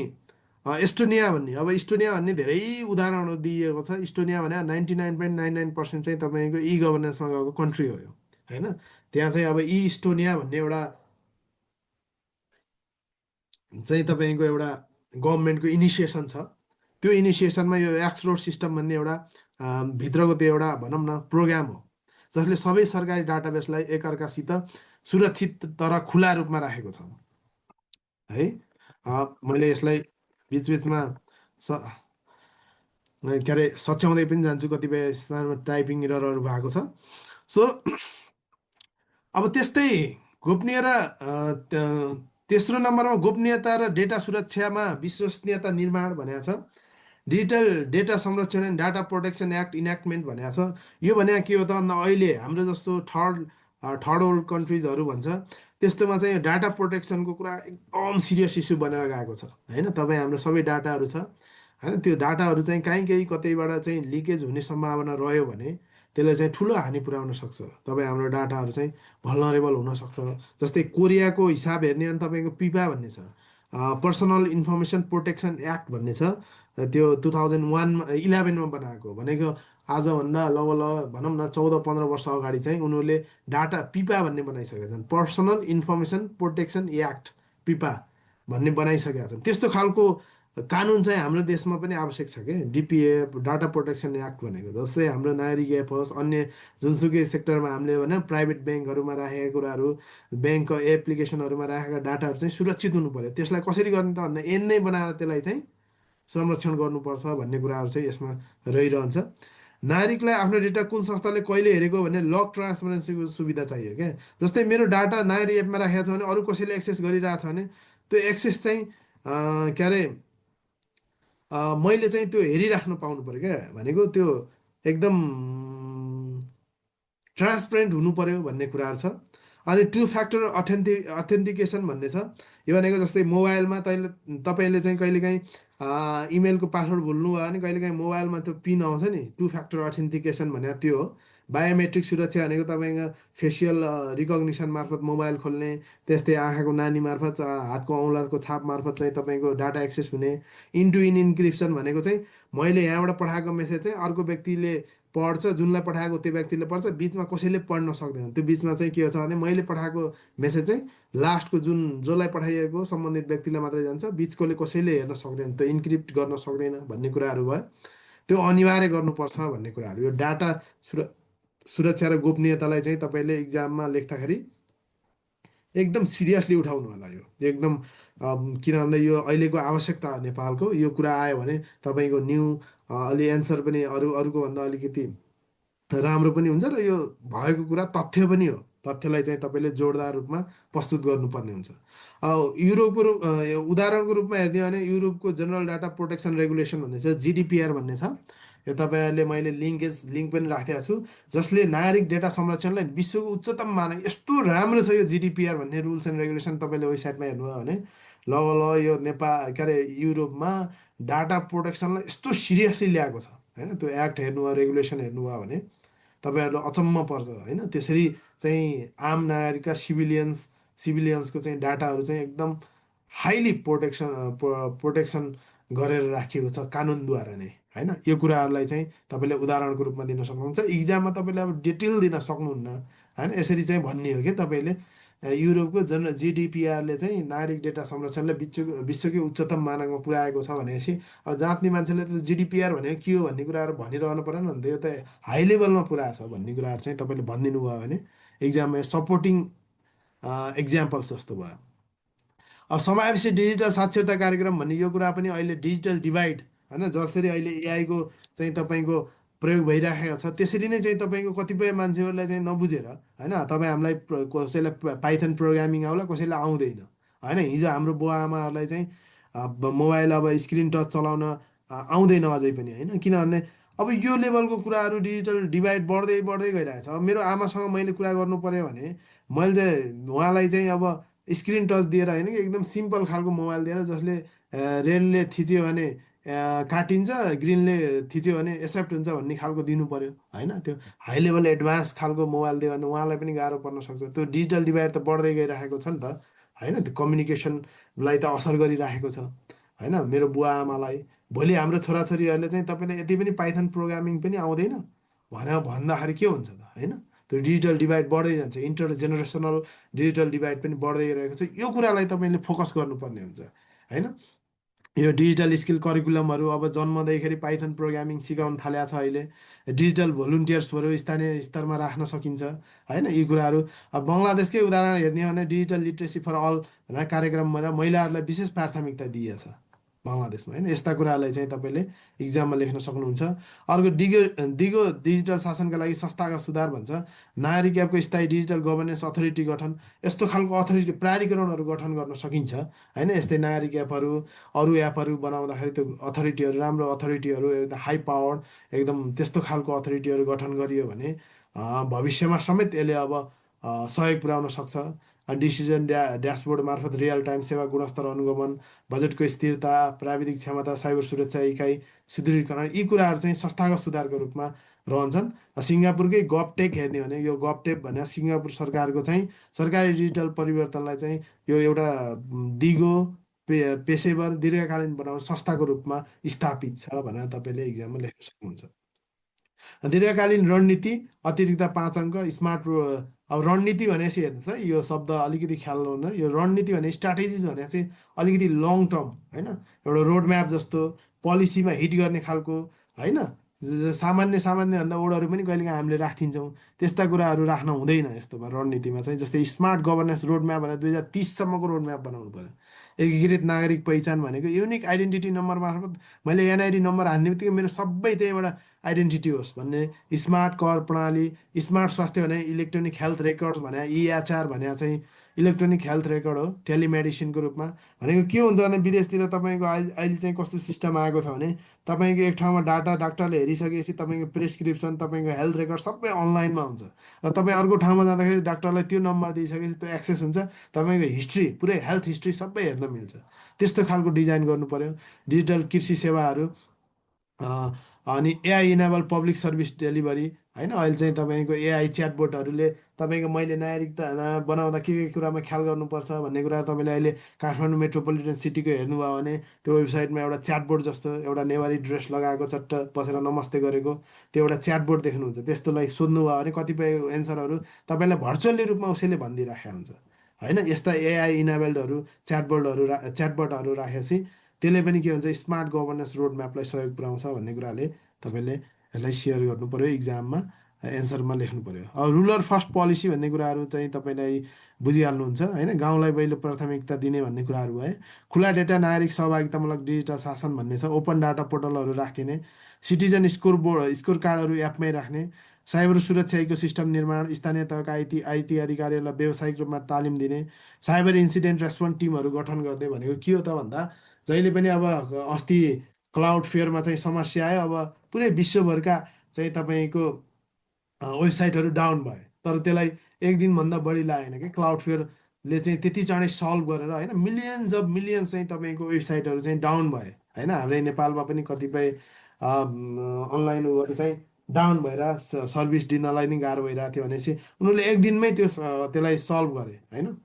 Speaker 2: एस्टोनिया भन्ने, अब इस्टोनिया भन्ने धेरै उदाहरणहरू दिइएको छ। इस्टोनिया भने 99.99% चाहिँ तपाईँको ई गभर्नेन्समा गएको कन्ट्री हो यो होइन। त्यहाँ चाहिँ अब ई इस्टोनिया भन्ने एउटा चाहिँ तपाईँको एउटा गभर्मेन्टको इनिसिएसन छ। त्यो इनिसिएसनमा यो एक्स रोड सिस्टम भन्ने एउटा भित्रको त्यो एउटा भनौँ न प्रोग्राम हो, जसले सबै सरकारी डाटाबेसलाई एकअर्कासित सुरक्षित तर खुला रूपमा राखेको छ है। मैले यसलाई बिचबिचमा के अरे सच्याउँदै पनि जान्छु, कतिपय स्थानमा टाइपिङ एररहरू भएको छ। सो अब त्यस्तै गोपनीय र तेस्रो नम्बरमा गोपनीयता र डेटा सुरक्षामा विश्वसनीयता निर्माण भनेको छ। डिजिटल डेटा संरक्षण एन्ड डाटा प्रोटेक्सन एक्ट इनेक्टमेन्ट भनेको छ। यो भने के हो त भन्दा अहिले हाम्रो जस्तो थर्ड वर्ल्ड कन्ट्रिजहरू भन्छ त्यस्तोमा चाहिँ डाटा प्रोटेक्सनको कुरा एकदम सिरियस इस्यु बनेर गएको छ होइन। तपाईँ हाम्रो सबै डाटाहरू छ होइन, त्यो डाटाहरू चाहिँ केही कतैबाट चाहिँ लिकेज हुने सम्भावना रह्यो भने त्यसले चाहिँ ठुलो हानि पुर्याउन सक्छ। तपाईँ हाम्रो डाटाहरू चाहिँ भल्नरेबल हुनसक्छ। जस्तै कोरियाको हिसाब हेर्ने भने तपाईँको पिपा भन्ने छ, पर्सनल इन्फर्मेसन प्रोटेक्सन एक्ट भन्ने छ। त्यो 2011मा बनाएको, भनेको आजभन्दा लगभग भनौँ न 14-15 वर्ष अगाडि चाहिँ उनीहरूले डाटा पिपा भन्ने बनाइसकेका छन्, personal information protection act Pippa भन्ने बनाइसकेका छन्। त्यस्तो खालको कानुन चाहिँ हाम्रो देशमा पनि आवश्यक छ क्या, डिपिएफ डाटा प्रोटेक्सन एक्ट भनेको। जस्तै हाम्रो नागरिक एप होस्, अन्य जुनसुकै सेक्टरमा हामीले भने प्राइभेट ब्याङ्कहरूमा राखेका कुराहरू, ब्याङ्कको एप्लिकेसनहरूमा राखेका डाटाहरू चाहिँ सुरक्षित हुनु पऱ्यो। त्यसलाई कसरी गर्ने त भन्दा ऐन नै बनाएर त्यसलाई चाहिँ संरक्षण गर्नुपर्छ भन्ने कुराहरू चाहिँ यसमा रहिरहन्छ। नागरिकलाई आफ्नो डेटा कुन संस्थाले कहिले हेरेको भन्ने लक ट्रान्सपरेन्सीको सुविधा चाहियो क्या। जस्तै मेरो डाटा नागरिक एपमा राखेको छ भने अरू कसैले एक्सेस गरिरहेको छ भने त्यो एक्सेस चाहिँ के अरे मैले चाहिँ त्यो हेरिराख्नु पाउनु पऱ्यो क्या। भनेको त्यो एकदम ट्रान्सपेरेन्ट हुनु पर्यो भन्ने कुराहरू छ। अनि टु फ्याक्टर अथेन्टिकेसन भन्ने छ। यो भनेको जस्तै मोबाइलमा तपाईँले चाहिँ कहिलेकाहीँ इमेलको पासवर्ड भुल्नुभयो भने कहिलेकाहीँ मोबाइलमा त्यो पिन आउँछ नि, टु फ्याक्टर अथेन्टिकेसन भनेको त्यो हो। बायोमेट्रिक सुरक्षा भनेको तपाईँको फेसियल रिकग्निसन मार्फत मोबाइल खोल्ने, त्यस्तै आँखाको नानी मार्फत, हातको औँलाको छाप मार्फत चाहिँ तपाईँको डाटा एक्सेस हुने। इन टु इन इन्क्रिप्सन भनेको चाहिँ मैले यहाँबाट पठाएको मेसेज चाहिँ अर्को व्यक्तिले पढ्छ, जुनलाई पठाएको त्यो व्यक्तिले पढ्छ, बिचमा कसैले पढ्न सक्दैन। त्यो बिचमा चाहिँ के छ भने मैले पठाएको मेसेज चाहिँ लास्टको जसलाई पठाइएको सम्बन्धित व्यक्तिलाई मात्रै जान्छ, बिचकोले कसैले हेर्न सक्दैन, त्यो इन्क्रिप्ट गर्न सक्दैन भन्ने कुराहरू भयो। त्यो अनिवार्य गर्नुपर्छ भन्ने कुराहरू। यो डाटा सुरक्षा र गोपनीयतालाई चाहिँ तपाईँले इक्जाममा लेख्दाखेरि एकदम सिरियसली उठाउनु होला। यो एकदम किन भन्दा यो अहिलेको आवश्यकता हो नेपालको। यो कुरा आयो भने तपाईँको अलि एन्सर पनि अरूको भन्दा अलिकति राम्रो पनि हुन्छ र यो भएको कुरा तथ्य पनि हो। तथ्यलाई चाहिँ तपाईँले जोडदार रूपमा प्रस्तुत गर्नुपर्ने हुन्छ। युरोपको उदाहरणको रूपमा हेरिदियो भने युरोपको जेनरल डाटा प्रोटेक्सन रेगुलेसन भन्ने छ, जिडिपिआर भन्ने छ। यो तपाईँहरूले मैले लिङ्क पनि राखेको छु, जसले नागरिक डेटा संरक्षणलाई विश्वको उच्चतम मानक, यस्तो राम्रो छ यो जिडिपिआर भन्ने रुल्स एन्ड रेगुलेसन। तपाईँले वेबसाइटमा हेर्नुभयो भने यो नेपाल के अरे युरोपमा डाटा प्रोटेक्सनलाई यस्तो सिरियसली ल्याएको छ होइन। त्यो एक्ट हेर्नुभयो, रेगुलेसन हेर्नुभयो भने तपाईँहरूलाई अचम्म पर्छ होइन। त्यसरी चाहिँ आम नागरिकका सिभिलियन्सको चाहिँ डाटाहरू चाहिँ एकदम हाइली प्रोटेक्सन गरेर राखिएको छ कानुनद्वारा नै होइन। यो कुराहरूलाई चाहिँ तपाईँले उदाहरणको रूपमा दिन सक्नुहुन्छ। इक्जाममा तपाईँले अब डिटेल दिन सक्नुहुन्न होइन। यसरी चाहिँ भन्ने हो कि तपाईँले युरोपको जिडिपिआरले चाहिँ नागरिक डेटा संरक्षणलाई विश्वकै उच्चतम मानकमा पुर्याएको छ भनेपछि अब जाँच्ने मान्छेले त जिडिपिआर भनेको के हो भन्ने कुराहरू भनिरहनु परेन नि त। यो त हाई लेभलमा पुऱ्याएको छ भन्ने कुराहरू चाहिँ तपाईँले भनिदिनु भयो भने इक्जाममा सपोर्टिङ इक्जाम्पल्स जस्तो भयो। अब समावेशी डिजिटल साक्षरता कार्यक्रम भन्ने यो कुरा पनि अहिले डिजिटल डिभाइड होइन, जसरी अहिले एआईको चाहिँ तपाईँको प्रयोग भइराखेको छ त्यसरी नै चाहिँ तपाईँको कतिपय मान्छेहरूलाई चाहिँ नबुझेर होइन, तपाईँ हामीलाई कसैलाई पाइथन प्रोग्रामिङ आउला, कसैलाई आउँदैन होइन। हिजो हाम्रो बुवा आमाहरूलाई चाहिँ मोबाइल अब स्क्रिन टच चलाउन आउँदैन अझै पनि होइन। किन भन्दा अब यो लेभलको कुराहरू डिजिटल डिभाइड बढ्दै बढ्दै गइरहेछ। अब मेरो आमासँग मैले कुरा गर्नु पऱ्यो भने मैले चाहिँ उहाँलाई चाहिँ अब स्क्रिन टच दिएर होइन कि एकदम सिम्पल खालको मोबाइल दिएर, जसले रेडले थिच्यो भने काटिन्छ, ग्रिनले थिच्यो भने एक्सेप्ट हुन्छ भन्ने खालको दिनु पऱ्यो होइन। त्यो हाई लेभल एडभान्स खालको मोबाइल दियो भने उहाँलाई पनि गाह्रो पर्न सक्छ। त्यो डिजिटल डिभाइड त बढ्दै गइरहेको छ नि त होइन। त्यो कम्युनिकेसनलाई त असर गरिराखेको छ होइन। मेरो बुवा आमालाई भोलि हाम्रो छोराछोरीहरूले चाहिँ तपाईँले यति पनि पाइथन प्रोग्रामिङ पनि आउँदैन भनेर भन्दाखेरि के हुन्छ त होइन। त्यो डिजिटल डिभाइड बढ्दै जान्छ, इन्टर जेनेरेसनल डिजिटल डिभाइड पनि बढ्दै गइरहेको छ। यो कुरालाई तपाईँले फोकस गर्नुपर्ने हुन्छ होइन। यो डिजिटल स्किल करिकुलमहरू अब जन्मँदैखेरि पाइथन प्रोग्रामिङ सिकाउन थालेको छ। अहिले डिजिटल भोलुन्टियर्सहरू स्थानीय स्तरमा राख्न सकिन्छ होइन। यी कुराहरू अब बङ्गलादेशकै उदाहरण हेर्ने हो भने डिजिटल लिट्रेसी फर अल भनेर कार्यक्रममा महिलाहरूलाई विशेष प्राथमिकता दिइएको छ बङ्गलादेशमा होइन। यस्ता कुराहरूलाई चाहिँ तपाईँले इक्जाममा लेख्न सक्नुहुन्छ। अर्को दिगो डिजिटल शासनका लागि संस्थागत सुधार भन्छ। नागरिक एपको स्थायी डिजिटल गभर्नेन्स अथोरिटी गठन, यस्तो खालको अथोरिटी प्राधिकरणहरू गठन गर्न सकिन्छ होइन। यस्तै नागरिक एपहरू अरू एपहरू बनाउँदाखेरि त्यो अथोरिटीहरू, राम्रो अथोरिटीहरू, एकदम हाई पावर एकदम त्यस्तो खालको अथोरिटीहरू गठन गरियो भने भविष्यमा समेत यसले अब सहयोग पुर्याउन सक्छ। डिसिजन ड्यासबोर्ड मार्फत रियल टाइम सेवा गुणस्तर अनुगमन, बजेटको स्थिरता, प्राविधिक क्षमता, साइबर सुरक्षा इकाइ सुदृढीकरण, यी कुराहरू चाहिँ संस्थागत सुधारको रूपमा रहन्छन्। सिङ्गापुरकै गभटेक हेर्ने हो भने यो गभटेक भनेर सिङ्गापुर सरकारको चाहिँ सरकारी डिजिटल परिवर्तनलाई चाहिँ यो एउटा दिगो पेसेवर दीर्घकालीन बनाउने संस्थाको रूपमा स्थापित छ भनेर तपाईँले इक्जाममा लेख्न सक्नुहुन्छ। दीर्घकालीन रणनीति अतिरिक्त 5 अङ्क स्मार्ट अब रणनीति भनेपछि हेर्नुहोस् है, यो शब्द अलिकति ख्याल हुन। यो रणनीति भने स्ट्राटेजिज भने चाहिँ अलिकति लङ टर्म होइन, एउटा रोड म्याप जस्तो पोलिसीमा हिट गर्ने खालको होइन। सामान्य भन्दा ओडहरू पनि कहिलेकाहीँ हामीले राखिदिन्छौँ, त्यस्ता कुराहरू राख्न हुँदैन यस्तोमा रणनीतिमा चाहिँ। जस्तै स्मार्ट गभर्नेन्स रोड म्याप भनेर 2030 सम्मको रोड म्याप बनाउनु पऱ्यो एकीकृत नागरिक पहिचान भनेको युनिक आइडेन्टिटी नम्बर मार्फत मैले एनआइडी नम्बर हान्ने बित्तिकै मेरो सबै त्यहीँबाट आइडेन्टिटी होस् भन्ने। स्मार्ट कर प्रणाली, स्मार्ट स्वास्थ्य भने इलेक्ट्रोनिक हेल्थ रेकर्ड भने इएचआर भने चाहिँ इलेक्ट्रोनिक हेल्थ रेकर्ड हो टेलिमेडिसिनको रूपमा। भनेको के हुन्छ भने विदेशतिर तपाईँको अहिले अहिले चाहिँ कस्तो सिस्टम आएको छ भने तपाईँको एक ठाउँमा डाटा डाक्टरले हेरिसकेपछि तपाईँको प्रेसक्रिप्सन तपाईँको हेल्थ रेकर्ड सबै अनलाइनमा हुन्छ र तपाईँ अर्को ठाउँमा जाँदाखेरि डाक्टरलाई त्यो नम्बर दिइसकेपछि त्यो एक्सेस हुन्छ, तपाईँको हिस्ट्री पुरै हेल्थ हिस्ट्री सबै हेर्न मिल्छ। त्यस्तो खालको डिजाइन गर्नु पर्यो। डिजिटल कृषि सेवाहरू, अनि AI enable public service delivery होइन। अहिले चाहिँ तपाईँको एआई च्याटबोटहरूले तपाईँको मैले नागरिकता बनाउँदा के कुरामा ख्याल गर्नुपर्छ भन्ने कुरा तपाईँले अहिले काठमाडौँ मेट्रोपोलिटन सिटीको हेर्नुभयो भने त्यो वेबसाइटमा एउटा च्याटबोट जस्तो एउटा नेवारी ड्रेस लगाएको चट्ट बसेर नमस्ते गरेको त्यो एउटा च्याटबोट देख्नुहुन्छ। त्यस्तोलाई सोध्नुभयो भने कतिपय एन्सरहरू तपाईँलाई भर्चुअली रूपमा उसैले भनिदिइराखेको हुन्छ होइन। यस्ता एआई इनेबल्डहरू च्याटबोटहरू राखेपछि त्यसले पनि के हुन्छ, स्मार्ट गभर्नेन्स रोड म्यापलाई सहयोग पुऱ्याउँछ भन्ने कुराले तपाईँले यसलाई सेयर गर्नु पऱ्यो, इक्जाममा एन्सरमा लेख्नु पऱ्यो। अब रुरल फर्स्ट पोलिसी भन्ने कुराहरू चाहिँ तपाईँलाई बुझिहाल्नुहुन्छ होइन। गाउँलाई पहिलो प्राथमिकता दिने भन्ने कुराहरू भए। खुला डेटा नागरिक सहभागितामूलक डिजिटल शासन भन्ने छ। ओपन डाटा पोर्टलहरू राखिदिने, सिटिजन स्कोर कार्डहरू एपमै राख्ने, साइबर सुरक्षा इकोसिस्टम निर्माण, स्थानीय तहका आइटी आइटी अधिकारीहरूलाई व्यावसायिक रूपमा तालिम दिने, साइबर इन्सिडेन्ट रेस्पोन्स टिमहरू गठन गर्ने। भनेको के हो त भन्दा जहिले पनि अब अस्ति क्लाउड फेयरमा चाहिँ समस्या आयो, अब पुरै विश्वभरका चाहिँ तपाईँको वेबसाइटहरू डाउन भयो, तर त्यसलाई एक दिनभन्दा बढी लागेन कि क्लाउड फेयरले चाहिँ त्यति चाँडै सल्भ गरेर होइन। मिलियन्स अफ मिलियन्स चाहिँ तपाईँको वेबसाइटहरू चाहिँ डाउन भयो होइन। हाम्रै नेपालमा पनि कतिपय अनलाइन उयोहरू चाहिँ डाउन भएर सर्भिस दिनलाई नि गाह्रो भइरहेको थियो भनेपछि उनीहरूले एक दिनमै त्यसलाई सल्भ गरे होइन।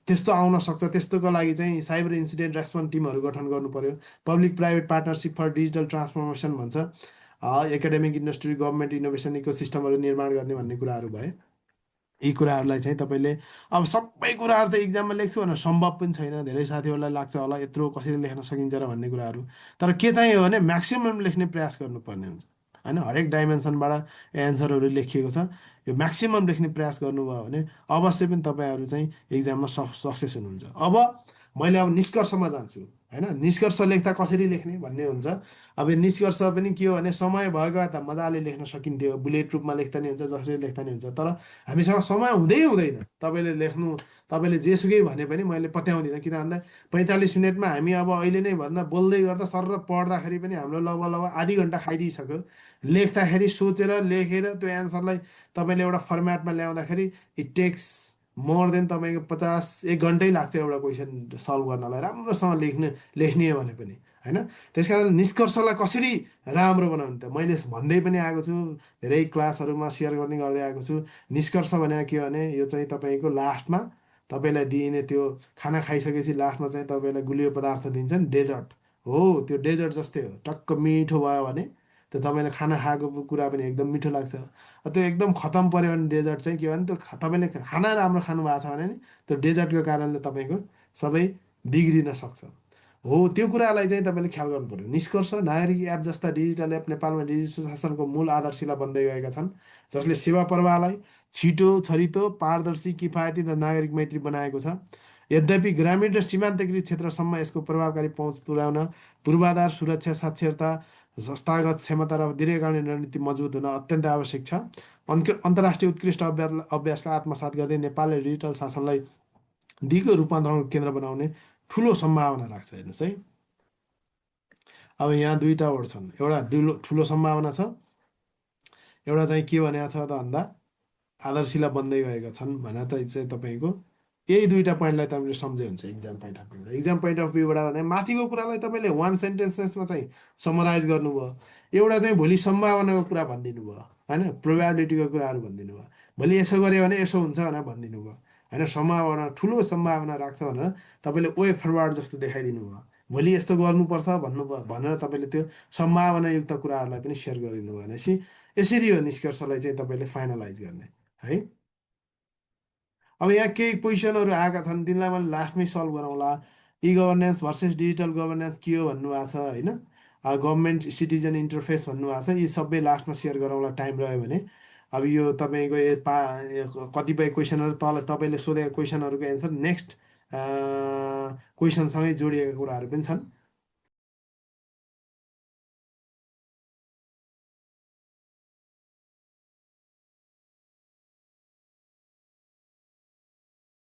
Speaker 2: त्यस्तो आउन सक्छ। त्यस्तोको लागि चाहिँ साइबर इन्सिडेन्ट रेस्पोन्स टिमहरू गठन गर्नु पर्यो। Public private partnership for digital transformation भन्छ। एकाडेमिक इन्डस्ट्री गभर्मेन्ट इनोभेसन इको सिस्टमहरू निर्माण गर्ने भन्ने कुराहरू भए। यी कुराहरूलाई चाहिँ तपाईँले अब सबै कुराहरू त इक्जाममा लेख्छु भनेर सम्भव पनि छैन। धेरै साथीहरूलाई लाग्छ होला यत्रो कसरी लेख्न सकिन्छ र भन्ने कुराहरू, तर के चाहिँ हो भने म्याक्सिमम् लेख्ने प्रयास गर्नुपर्ने हुन्छ होइन। हरेक डाइमेन्सनबाट एन्सरहरू लेखिएको छ, यो म्याक्सिमम् लेख्ने प्रयास गर्नुभयो भने अवश्य पनि तपाईँहरू चाहिँ इक्जाममा सक्सेस हुनुहुन्छ। अब मैले अब निष्कर्षमा जान्छु होइन। निष्कर्ष लेख्दा कसरी लेख्ने भन्ने हुन्छ। अब यो निष्कर्ष पनि के हो भने समय भएको भए त मजाले लेख्न सकिन्थ्यो, बुलेट रूपमा लेख्दा नि हुन्छ, जसरी लेख्दा नि हुन्छ, तर हामीसँग समय हुँदै हुँदैन। तपाईँले लेख्नु, तपाईँले जेसुकै भने पनि मैले पत्याउँदिनँ, किन भन्दा 45 मिनटमा हामी अब अहिले नै भन्दा बोल्दै गर्दा सर पढ्दाखेरि पनि हाम्रो लगभग लगभग आधी घन्टा खाइदिइसक्यो। लेख्दाखेरि सोचेर लेखेर त्यो एन्सरलाई तपाईँले एउटा फर्मेटमा ल्याउँदाखेरि इट टेक्स मोर देन तपाईँको 1 घन्टै लाग्छ एउटा क्वेसन सल्भ गर्नलाई, राम्रोसँग लेख्ने हो भने पनि होइन। त्यस कारण निष्कर्षलाई कसरी राम्रो बनाउने त मैले भन्दै पनि आएको छु, धेरै क्लासहरूमा सेयर गर्दै आएको छु। निष्कर्ष भनेको के हो भने यो चाहिँ तपाईँको लास्टमा तपाईँलाई दिइने त्यो खाना खाइसकेपछि लास्टमा चाहिँ तपाईँलाई गुलियो पदार्थ दिन्छन्, डेजर्ट हो। त्यो डेजर्ट जस्तै हो, टक्क मिठो भयो भने त्यो तपाईँले खाना खाएको कुरा पनि एकदम मिठो लाग्छ। त्यो एकदम खतम पऱ्यो भने डेजर्ट चाहिँ के हो भने त्यो तपाईँले खाना राम्रो खानु भएको छ भने नि त्यो डेजर्टको कारणले तपाईँको सबै बिग्रिन सक्छ हो। त्यो कुरालाई चाहिँ तपाईँले ख्याल गर्नु पर्यो। निष्कर्ष नागरिक एप जस्ता डिजिटल एप नेपालमा डिजिटल शासनको मूल आधारशिला बन्दै गएका छन्, जसले सेवा प्रवाहलाई छिटो, छरितो, पारदर्शी, किफायती र नागरिक मैत्री बनाएको छ। यद्यपि ग्रामीण र सीमान्तकृत क्षेत्रसम्म यसको प्रभावकारी पहुँच पुर्याउन पूर्वाधार, सुरक्षा, साक्षरता, संस्थागत क्षमता र दीर्घकालीन रणनीति मजबुत हुन अत्यन्त आवश्यक छ। अन्तर्राष्ट्रिय उत्कृष्ट अभ्यासलाई आत्मसात गर्दै नेपालले डिजिटल शासनलाई दिगो रूपान्तरणको केन्द्र बनाउने ठुलो सम्भावना राख्छ। हेर्नुहोस् है, अब यहाँ दुईवटा वर्ड छन्। एउटा ठुलो सम्भावना छ, एउटा चाहिँ के भनेको छ त भन्दा आदर्शिला बन्दै गएका छन् भनेर त चाहिँ तपाईँको यही दुईवटा पोइन्टलाई तपाईँले सम्झे हुन्छ इक्जाम पोइन्ट अफ भ्यूबाट। इक्जाम पोइन्ट अफ भ्यूबाट भन्दा माथिको कुरालाई तपाईँले 1 सेन्टेन्समा चाहिँ समराइज गर्नुभयो। एउटा चाहिँ भोलि सम्भावनाको कुरा भनिदिनु भयो होइन, प्रोभाबिलिटीको कुराहरू भनिदिनु भयो। भोलि यसो गऱ्यो भने यसो हुन्छ भनेर भनिदिनु भयो होइन। सम्भावना, ठुलो सम्भावना राख्छ भनेर तपाईँले वे फरवार्ड जस्तो देखाइदिनु भयो। भोलि यस्तो गर्नुपर्छ भन्नुभयो भनेर तपाईँले त्यो सम्भावनायुक्त कुराहरूलाई पनि सेयर गरिदिनु भयो भनेपछि यसरी हो निष्कर्षलाई चाहिँ तपाईँले फाइनलाइज गर्ने है। अब यहाँ केही क्वेसनहरू आएका छन्, तिनलाई मैले लास्टमै सल्भ गरौँला। इ गभर्नेन्स भर्सेस डिजिटल गभर्नेन्स के हो भन्नुभएको छ होइन। गभर्मेन्ट सिटिजन इन्टरफेस भन्नुभएको छ। यी सबै लास्टमा सेयर गरौँला टाइम रह्यो भने। अब यो तपाईँको कतिपय क्वेसनहरू तल तपाईँले सोधेको क्वेसनहरूको एन्सर नेक्स्ट क्वेसनसँगै जोडिएका कुराहरू पनि छन्।